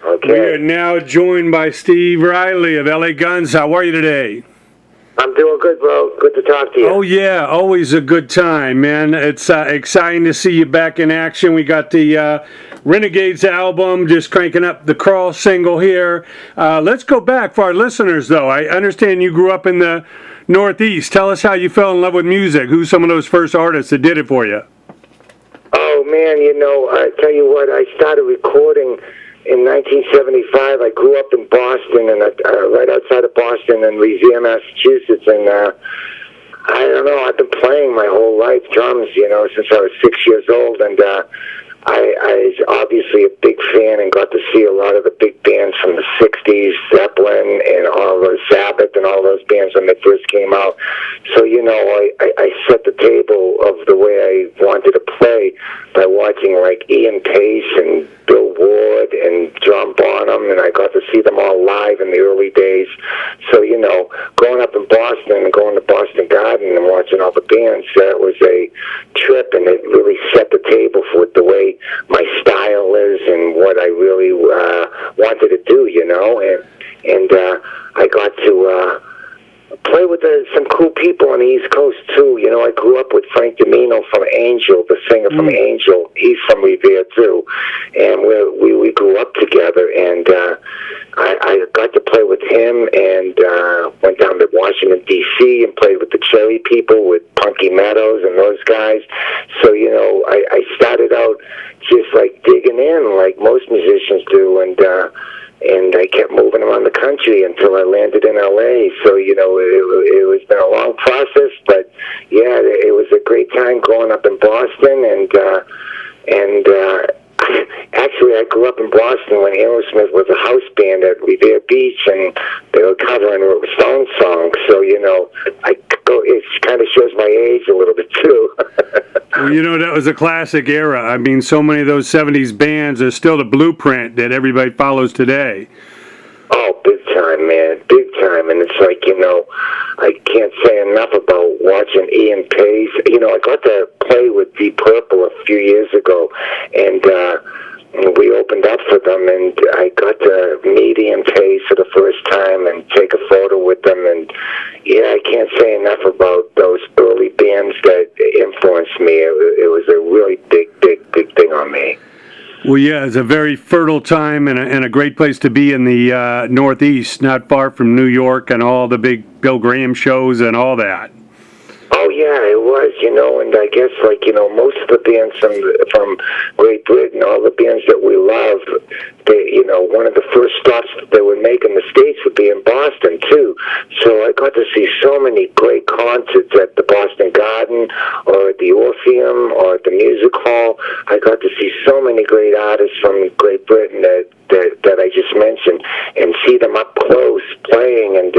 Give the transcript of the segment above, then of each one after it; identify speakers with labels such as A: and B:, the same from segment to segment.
A: Okay.
B: We are now joined by Steve Riley of LA Guns. How are you today?
A: I'm doing good, bro. Good to talk to you.
B: Oh, yeah. Always a good time, man. It's exciting to see you back in action. We got the Renegades album, just cranking up the Crawl single here. Let's go back for our listeners, though. I understand you grew up in the Northeast. Tell us how you fell in love with music. Who's some of those first artists that did it for you?
A: Oh, man, I tell you what, I started recording in 1975. I grew up in Boston, and right outside of Boston in Revere, Massachusetts, and I don't know, I've been playing my whole life drums, since I was 6 years old, and I was obviously a big fan and got to see a lot of the big bands from the 60s, Zeppelin and all those, Sabbath and all those bands when they first came out. So, I set the table of the way I wanted to play by watching like Ian Paice and Bill Ward and John Bonham, and I got to see them all live in the early days. So, growing up in Boston and going to Boston Garden and watching all the bands, that was a trip, and it really set the table for the way my style is and what I really wanted to do, and I got to play with some cool people on the East Coast too. I grew up with Frank Domino from Angel, the singer from Angel. He's from Revere too, and we grew up together. And I got to play with him, and went down to Washington D.C. and played with the Cherry People, with Punky Meadows and those guys. So I started out just like digging in, like most musicians do, and I kept moving around the country until I landed in L.A. So, it was been a long process, but, yeah, it was a great time growing up in Boston, and actually, I grew up in Boston when Aerosmith was a house band at Revere Beach, and they were covering Stone songs, so, it kind of shows my age a little bit, too.
B: Well, that was a classic era. I mean, so many of those 70s bands are still the blueprint that everybody follows today.
A: Oh, big time, man. Big time. And it's like, I can't say enough about watching Ian Paice. I got to play with Deep Purple a few years ago, and we opened up for them, and I got to meet Ian Paice for the first time and take a photo with them, and yeah, I can't say enough about those early bands that influenced me. It was a really big thing on me.
B: Well, yeah, it's a very fertile time and a great place to be in the Northeast, not far from New York and all the big Bill Graham shows and all that.
A: Oh, yeah, it was, and I guess, most of the bands from Great Britain, all the bands that we love, one of the first stops that they would make in the States would be in Boston, too. So I got to see so many great concerts at the Boston Garden or at the Orpheum or at the Music Hall. I got to see so many great artists from Great Britain that I just mentioned and see them up close playing, and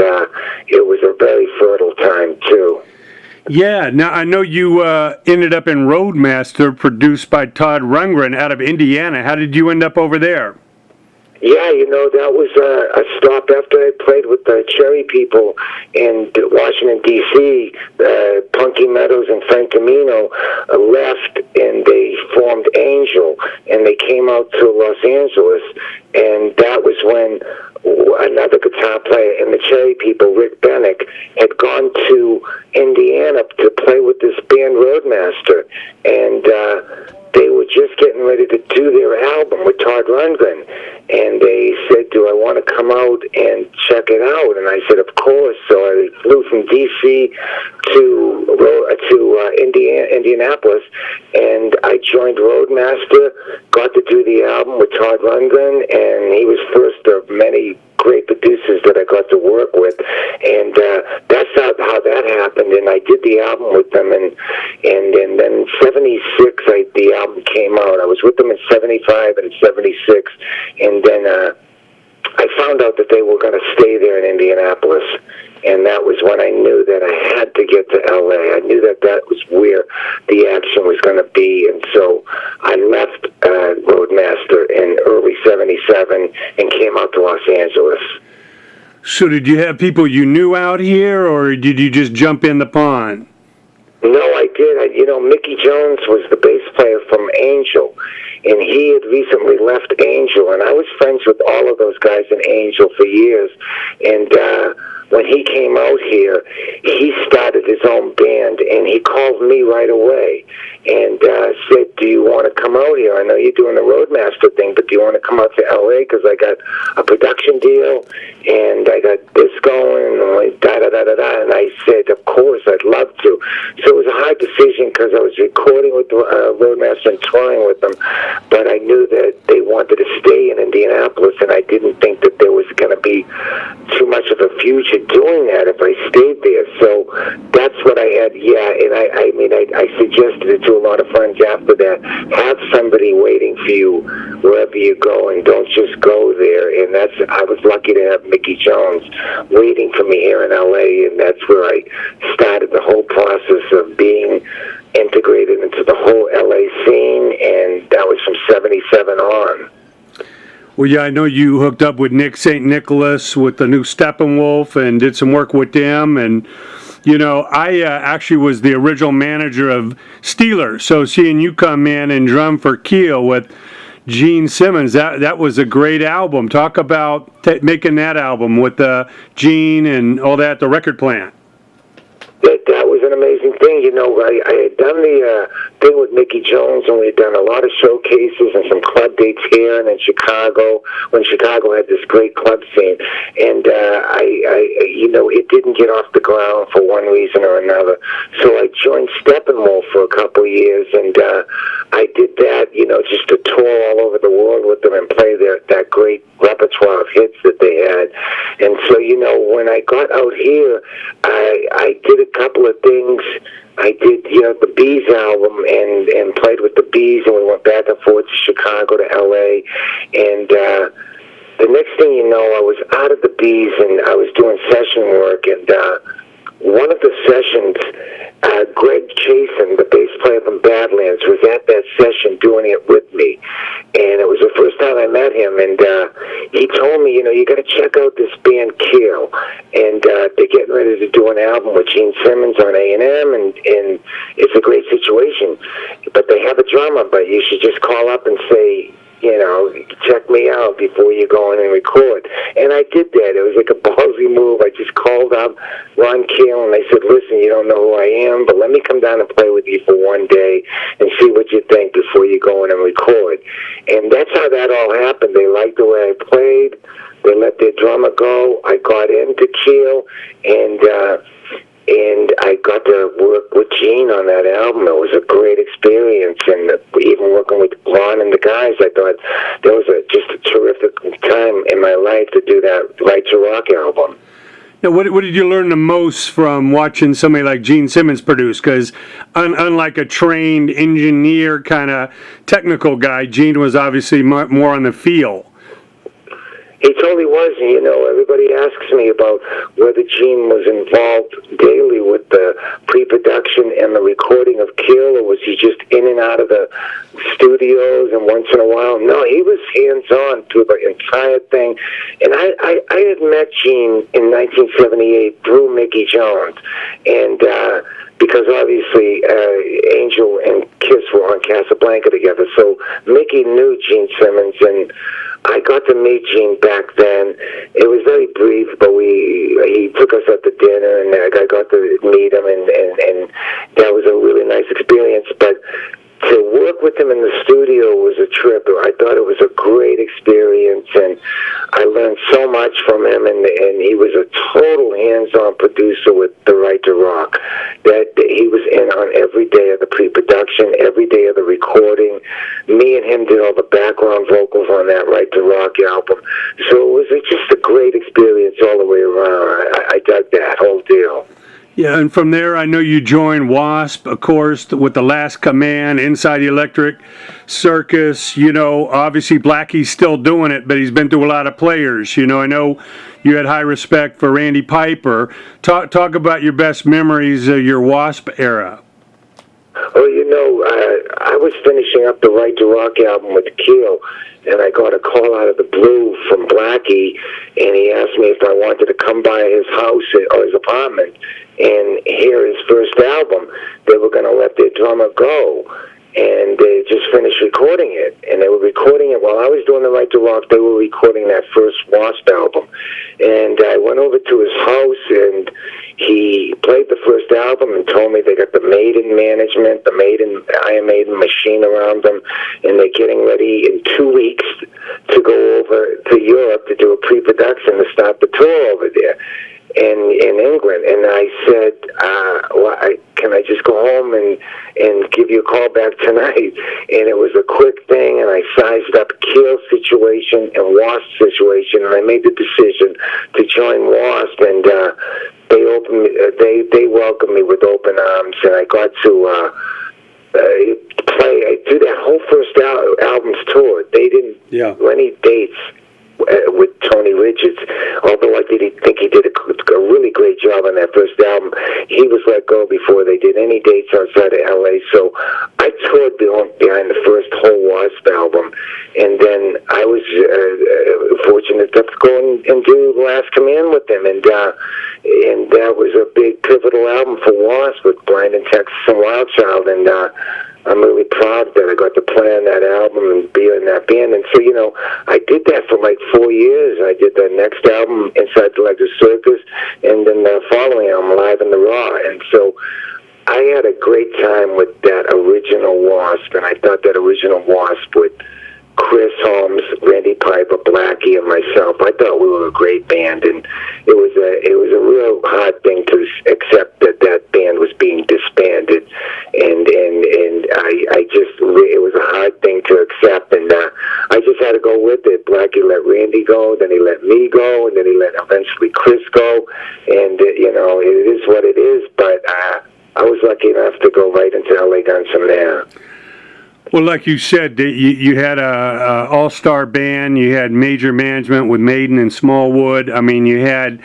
A: it was a very fertile time, too.
B: Yeah, now I know you ended up in Roadmaster, produced by Todd Rundgren out of Indiana. How did you end up over there?
A: Yeah, that was a stop after I played with the Cherry People in Washington, D.C. Punky Meadows and Frank Domino left, and they formed Angel, and they came out to Los Angeles, and that was when another guitar player in the Cherry People, Rick Bennick, had gone to Indiana to play with this band Roadmaster, and they were just getting ready to do their album with Todd Rundgren, and they said, do I want to come out and check it out? And I said, of course. So I flew from D.C. to Indianapolis, and I joined Roadmaster, got to do the album with Todd Rundgren, and he was first of many great producers that I got to work with, and that's how that happened. And I did the album with them, and then in '76, the album came out. I was with them in '75 and '76, and then I found out that they were going to stay there in Indianapolis, and that was when I knew that I had to get to L.A. I knew that was where the action was going to be, and so I left Roadmaster in early '77 and came out to Los Angeles.
B: So did you have people you knew out here, or did you just jump in the pond?
A: No, I did. Mickey Jones was the bass player from Angel, and he had recently left Angel, and I was friends with all of those guys in Angel for years, and when he came out here, he started his own band, and he called me right away and said, do you want to come out here? I know you're doing the Roadmaster thing, but do you want to come out to L.A.? Because I got a production deal, and I got this going, and like, da-da-da-da-da. And I said, of course, I'd love to. So it was a hard decision because I was recording with Roadmaster and touring with them, but I knew that they wanted to stay in Indianapolis, and I didn't think that there was going to be too much of a future doing that if I stayed there. So that's what I had, and I suggested it to a lot of friends after that. Have somebody waiting for you wherever you go, and don't just go there. And I was lucky to have Mickey Jones waiting for me here in LA, and that's where I started the whole process of being integrated into the whole LA scene, and that was from 77 on.
B: Well, yeah, I know you hooked up with Nick St. Nicholas with the new Steppenwolf and did some work with them. And, you know, I actually was the original manager of Steelers. So seeing you come in and drum for Keel with Gene Simmons, that was a great album. Talk about making that album with Gene and all that, the record plant.
A: That was an amazing thing. You know, I had done the thing with Mickey Jones, and we had done a lot of showcases and some club dates here and in Chicago, when Chicago had this great club scene. And it didn't get off the ground for one reason or another. So I joined Steppenwolf for a couple of years, and I did that, just to tour all over the world with them and play that great repertoire of hits that they had. And so, when I got out here, I did a couple of things. I did, the Bees album and played with the Bees, and we went back and forth to Chicago to L.A. And the next thing you know, I was out of the Bees, and I was doing session work, and one of the sessions, Greg Chasen, the bass player from Badlands, was at that session doing it with me. And it was the first time I met him, and he told me, you got to check out this band Keel. And they're getting ready to do an album with Gene Simmons on A&M, and it's a great situation. But they have a drummer, but you should just call up and say, check me out before you go in and record. And I did that. It was like a ballsy move. I just called up Ron Keel, and I said, listen, you don't know who I am, but let me come down and play with you for one day and see what you think before you go in and record. And that's how that all happened. They liked the way I played. They let their drummer go. I got into Keel, and I got to work with Gene on that album. It was a great experience, and even working with Ron and the guys, I thought that was just a terrific time in my life to do that Right to Rock album.
B: Now, what did you learn the most from watching somebody like Gene Simmons produce? Because unlike a trained engineer kind of technical guy, Gene was obviously more on the feel.
A: He totally was. Everybody asks me about whether Gene was involved daily with the pre-production and the recording of Keel, or was he just in and out of the studios and once in a while? No, he was hands-on through the entire thing. And I had met Gene in 1978 through Mickey Jones, and because obviously Angel and Kiss were on Casablanca together, so Mickey knew Gene Simmons, and I got to meet Gene back then. It was very brief, but he took us out to dinner, and I got to meet him, and that was a really nice experience. But to work with him in the studio was a trip. I thought it was a great experience, and I learned so much from him, and he was a total hands-on producer with the Right to Rock. That he was in on every day of the pre-production, every day of the recording. Me and him did all the background vocals on that Right to Rock album. So it was just a great experience all the way around. I dug that whole deal.
B: Yeah, and from there, I know you joined Wasp, of course, with The Last Command, Inside the Electric Circus. Obviously Blackie's still doing it, but he's been through a lot of players. I know you had high respect for Randy Piper. Talk about your best memories of your Wasp era.
A: Well, I was finishing up the Right to Rock album with Keel, and I got a call out of the blue from Blackie, and he asked me if I wanted to come by his house or his apartment and hear his first album. They were going to let their drummer go. and they just finished recording it. And they were recording it while I was doing the Right to Rock. They were recording that first Wasp album. And I went over to his house, and he played the first album and told me they got the Maiden management, the Iron Maiden machine around them, and they're getting ready in 2 weeks to go over to Europe to do a pre-production to start the tour over there in England. And I said, can I just go home and give you a call back tonight? And it was a quick thing, and I sized up Keel's situation and Wasp's situation, and I made the decision to join Wasp, and they welcomed me with open arms, and I got to do that whole first album's tour. They didn't do any dates with Tony Richards, although I think he did a really great job on that first album. He was let go before they did any dates outside of LA, so I toured behind the first whole Wasp album, and then I was fortunate enough to go and do Last Command with them, and that was a big pivotal album for Wasp with Blind in Texas and Wild Child, and I'm really proud that I got to play on that album and be in that band. And so, I did that for like 4 years. I did the next album, Inside the Electric Circus, and then the following album, Live in the Raw. And so I had a great time with that original Wasp, and I thought that original Wasp with Chris Holmes, Randy Piper, Blackie, and myself, I thought we were a great band, and it was a real hard thing to accept that band was being disbanded, and it was a hard thing to accept, and I just had to go with it. Blackie let Randy go, then he let me go, and then he let eventually Chris go, and it is what it is, but I was lucky enough to go right into LA Guns from there.
B: Well, like you said, you had a all-star band. You had major management with Maiden and Smallwood. I mean, you had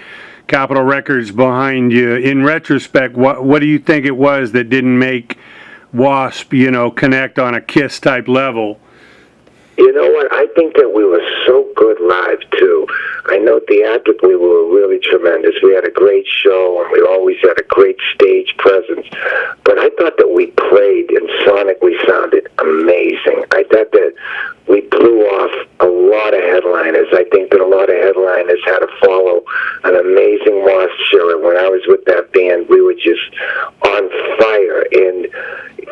B: Capitol Records behind you. In retrospect, what do you think it was that didn't make Wasp, connect on a Kiss type level?
A: You know what? I think that we were so good live, too. I know theatrically we were really tremendous. We had a great show, and we always had a great stage presence. But I thought that we played and sonically sounded amazing. I thought that we blew off a lot of headliners. I think that a lot of headliners had to follow an amazing Wasp show. And when I was with that band, we were just on fire. And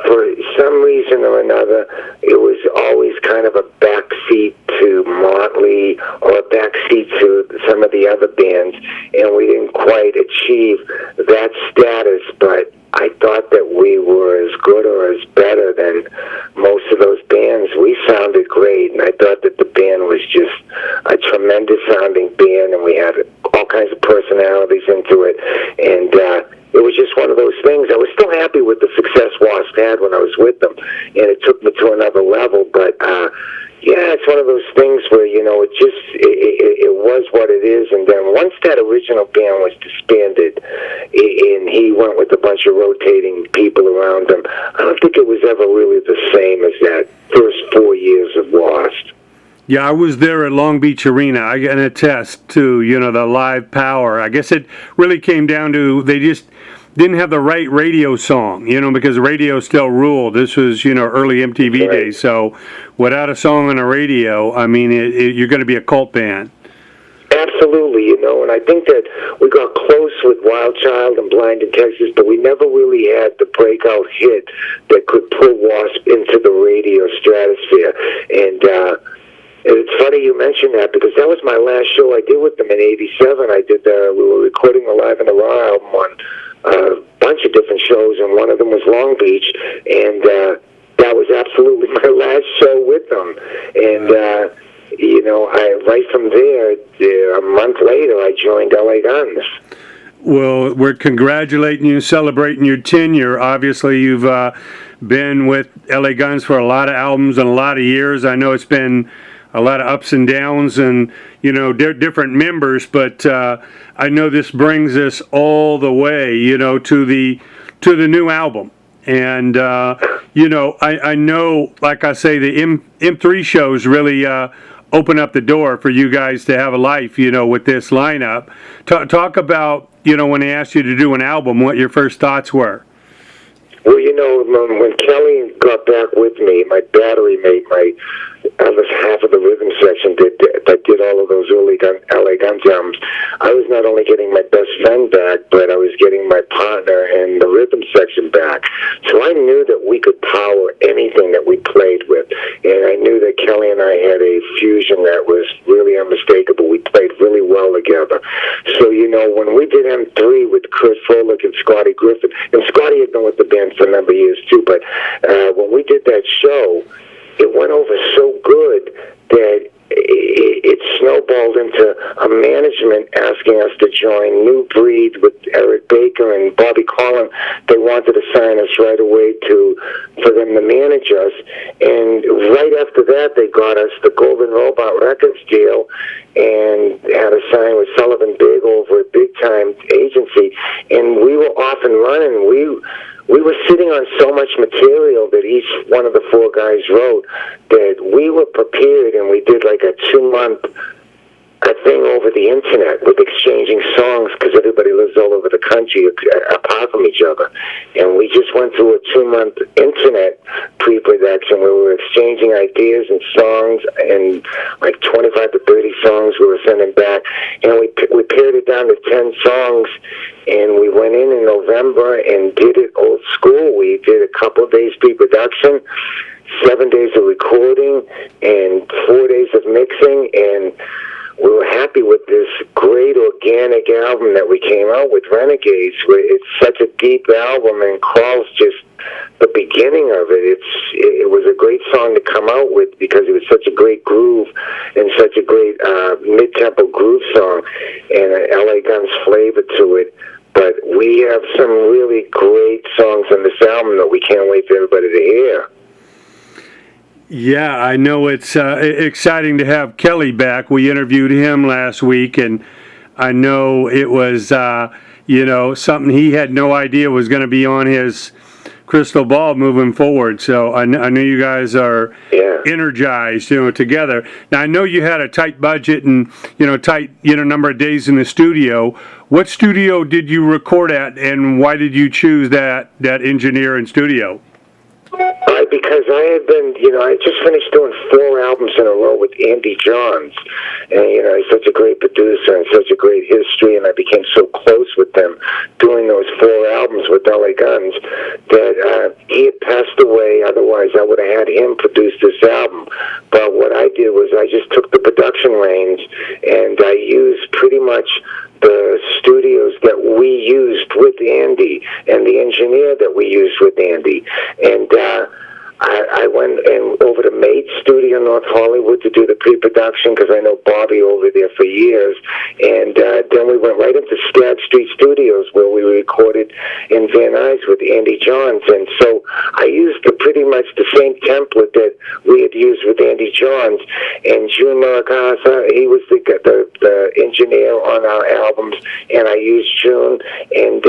A: for some reason or another, it was always kind of a backseat to Motley or a backseat to some of the other bands, and we didn't quite achieve that status, but I thought that we were as good or as better than most of those bands. We sounded great, and I thought that the band was just a tremendous sounding band, and we had all kinds of personalities into it, and it was just one of those things. I was still happy with the success Wasp had when I was with them, and it took me to another level, but it's one of those things where, it was what it is, and then once that original band was disbanded, and he went with a bunch of rotating people around him, I don't think it was ever really the same as that first 4 years of Wasp.
B: Yeah, I was there at Long Beach Arena. I can attest to, the live power. I guess it really came down to they just didn't have the right radio song, because radio still ruled. This was, early MTV days. So without a song on a radio, I mean, you're going to be a cult band.
A: Absolutely, and I think that we got close with Wild Child and Blind in Texas, but we never really had the breakout hit that could pull Wasp into the radio stratosphere. And it's funny you mentioned that, because that was my last show I did with them in '87. We were recording the Live in the Raw album on a bunch of different shows, and one of them was Long Beach, and that was absolutely my last show with them. And right from there, a month later, I joined LA Guns.
B: Well, we're congratulating you, celebrating your tenure. Obviously, you've been with LA Guns for a lot of albums and a lot of years. I know it's been a lot of ups and downs and, different members, but I know this brings us all the way, to the new album. And, I know, like I say, the M3 shows really open up the door for you guys to have a life, with this lineup. Talk about, when they asked you to do an album, what your first thoughts were.
A: Well, when Kelly got back with me, my battery mate, my other half of the rhythm section that did all of those early LA Guns albums, I was not only getting my best friend back, but I was getting my partner and the rhythm section back. So I knew that we could power anything that we played with. And I knew that Kelly and I had a fusion that was really unmistakable. We played really well together. So, when we did M3 with Kurt Froelich and Scotty Griffin, and Scotty had been with the band for a number of years too, but when we did that show, it went over so good that it snowballed into a management asking us to join New Breed with Eric Baker and Bobby Collin. They wanted to sign us right away for them to manage us. And right after that, they got us the Golden Robot Records deal and had a sign with Sullivan Big over a big-time agency. And we were off and running. We were sitting on so much material that each one of the four guys wrote that we were prepared, and we did like a 2-month thing over the internet with exchanging songs because everybody lives all over the country apart from each other. And we just went through a 2-month internet pre-production where we were exchanging ideas and songs, and like 25 to 30 songs we were sending back. And we pared it down to 10 songs, and we went in November and did it old school. We did a couple of days pre-production, 7 days of recording, and 4 days of mixing, and we were happy with this great organic album that we came out with, Renegades. It's such a deep album, and Crawl's just the beginning of it. It was a great song to come out with because it was such a great groove and such a great mid-tempo groove song and an LA Guns flavor to it. But we have some really great songs on this album that we can't wait for everybody to hear.
B: Yeah, I know it's exciting to have Kelly back. We interviewed him last week, and I know it was, something he had no idea was going to be on his crystal ball moving forward. So I know you guys are energized, together. Now, I know you had a tight budget and, tight, number of days in the studio. What studio did you record at, and why did you choose that engineer and studio?
A: Because I had been, I just finished doing 4 albums in a row with Andy Johns, and he's such a great producer and such a great history, and I became so close with them doing those 4 albums with LA Guns that he had passed away. Otherwise, I would have had him produce this album. But what I did was I just took the production reins, and I used pretty much the studios that we used with Andy and the engineer that we used with Andy. And I went over to Maid's studio in North Hollywood to do the pre-production because I know Bobby over there for years. And then we went right into Stad Street Studios where we recorded in Van Nuys with Andy Johns. And so I used pretty much the same template that we had used with Andy Johns. And June Maracasa, he was the engineer on our albums, and I used June, and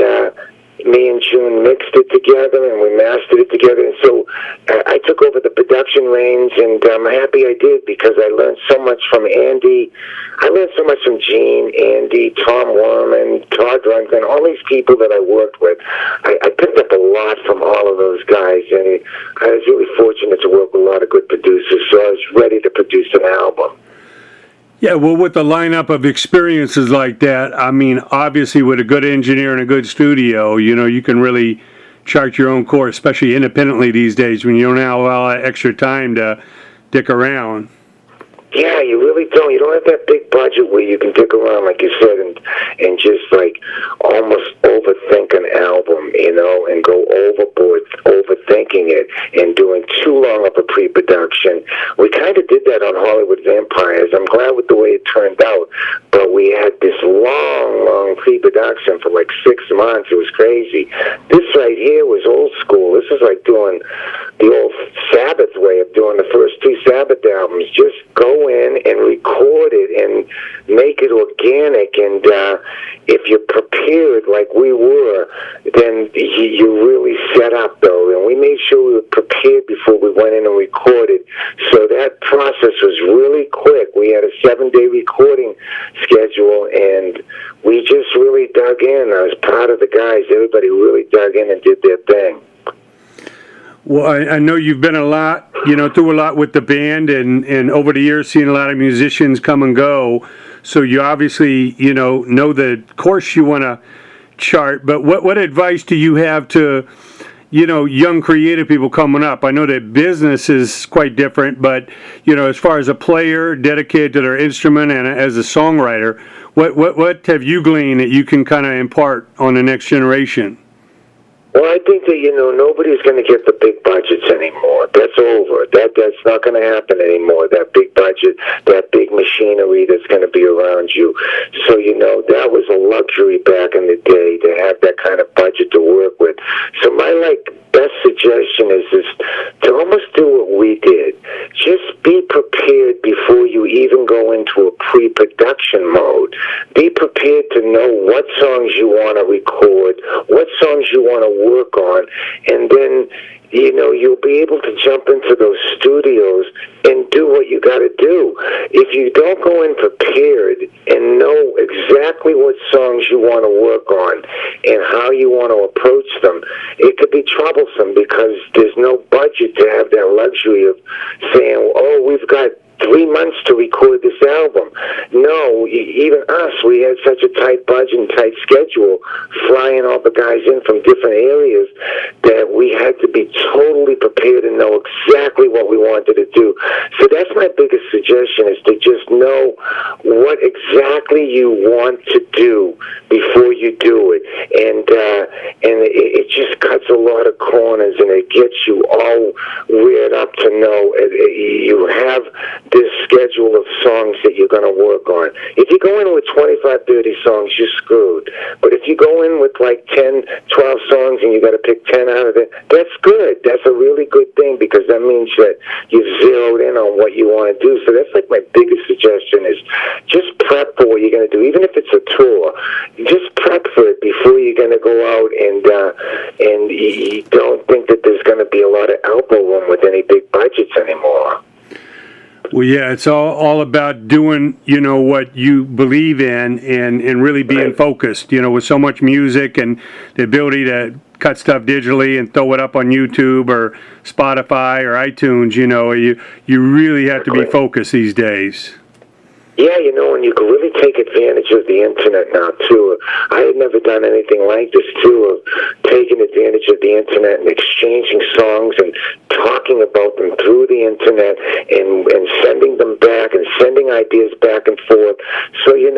A: me and June mixed it together and we mastered it together. And so I took over the production reins, and I'm happy I did because I learned so much from Andy. I learned so much from Gene, Andy, Tom Werman, Todd Rundgren, all these people that I worked with. I picked up a lot from all of those guys, and I was really fortunate to work with a lot of good producers, so I was ready to produce an album.
B: Yeah, well, with the lineup of experiences like that, I mean, obviously with a good engineer and a good studio, you can really chart your own course, especially independently these days when you don't have a lot of extra time to dick around.
A: Yeah, you really don't. You don't have that big budget where you can dick around, like you said, and just like almost overthink an album, and go overboard, overthinking it, and doing too long of a pre-production. We kind of did that on Hollywood Vampires. I'm glad with the way it turned out, but we had this long pre-production for like 6 months. It was crazy. This right here was old school. This is like doing the old Sabbath way of doing the first 2 Sabbath albums. Just go in and record it and make it organic, and if you're prepared like we were, then you really set up though, and we made sure we were prepared before we went in and recorded, so that process was really quick. We had a 7-day recording schedule, and we just really dug in. I was proud of the guys. Everybody really dug in and did their thing.
B: Well, I know you've been a lot, through a lot with the band, and over the years seen a lot of musicians come and go. So you obviously, know the course you want to chart. But what advice do you have to, young creative people coming up? I know that business is quite different, but, as far as a player dedicated to their instrument and as a songwriter, what have you gleaned that you can kind of impart on the next generation?
A: Well, I think that, nobody's going to get the big budgets anymore. That's over. That's not going to happen anymore, that big budget, that big machinery that's going to be around you. So, that was a luxury back in the day to have that kind of budget to work with. So my, best suggestion is to almost do what we did. Just be prepared before you even go into a pre-production mode. Be prepared to know what songs you want to record, what songs you want to work on, and then you'll be able to jump into those studios and do what you got to do. If you don't go in prepared and know exactly what songs you want to work on and how you want to approach them, it could be troublesome because there's no budget to have that luxury of saying, oh, we've got 3 months to record this album. No, even us, we had such a tight budget and tight schedule, flying all the guys in from different areas, that we had to be totally prepared and know exactly what we wanted to do. So that's my biggest suggestion, is to just know what exactly you want to do before you do it. And it just cuts a lot of corners, and it gets you all reared up to know you have this schedule of songs that you're going to work on. If you go in with 25, 30 songs, you're screwed. But if you go in with 10, 12 songs and you got to pick 10 out of it, that's good. That's a really good thing, because that means that you've zeroed in on what you want to do. So that's my biggest suggestion, is just prep for what you're going to do. Even if it's a tour, just prep for it before you're going to go out, and you don't think that there's going to be a lot of elbow room with any big budgets anymore.
B: Well, yeah, it's all about doing, what you believe in, and really being focused, with so much music and the ability to cut stuff digitally and throw it up on YouTube or Spotify or iTunes, you really have to be focused these days.
A: Yeah, and you can really take advantage of the internet now, too. I had never done anything like this, too, of taking advantage of the internet and exchanging songs and talking about them through the internet and sending them back and sending ideas back and forth. So, you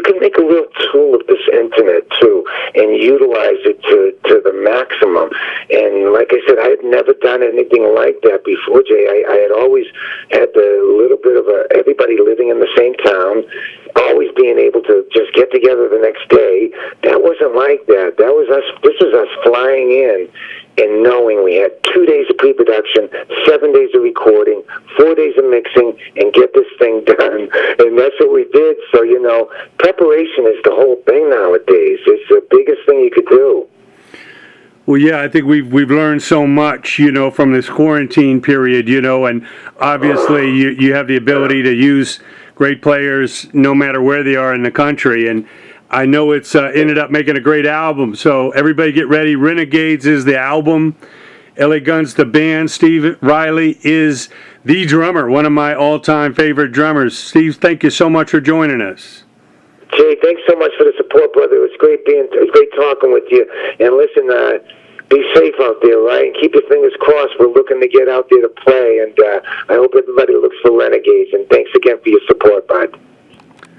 A: can make a real tool of this internet, too, and utilize it to the maximum. And like I said, I had never done anything like that before, Jay. I had always had the little bit of everybody living in the same town, always being able to just get together the next day. That wasn't like that. That was us. This was us flying in and knowing we had 2 days of pre-production, 7 days of recording, 4 days of mixing, and get this thing done. And that's what we did. So, preparation is the whole thing nowadays. It's the biggest thing you could do.
B: Well, yeah, I think we've learned so much, from this quarantine period, and obviously you have the ability to use great players no matter where they are in the country, and I know it's ended up making a great album. So everybody get ready. Renegades is the album. LA Guns the band. Steve Riley is the drummer, one of my all-time favorite drummers. Steve, thank you so much for joining us.
A: Jay, thanks so much for the support, brother. It was great talking with you. And listen, be safe out there, right? And keep your fingers crossed. We're looking to get out there to play, and I hope everybody looks for Renegades. And thanks again for your support, bud.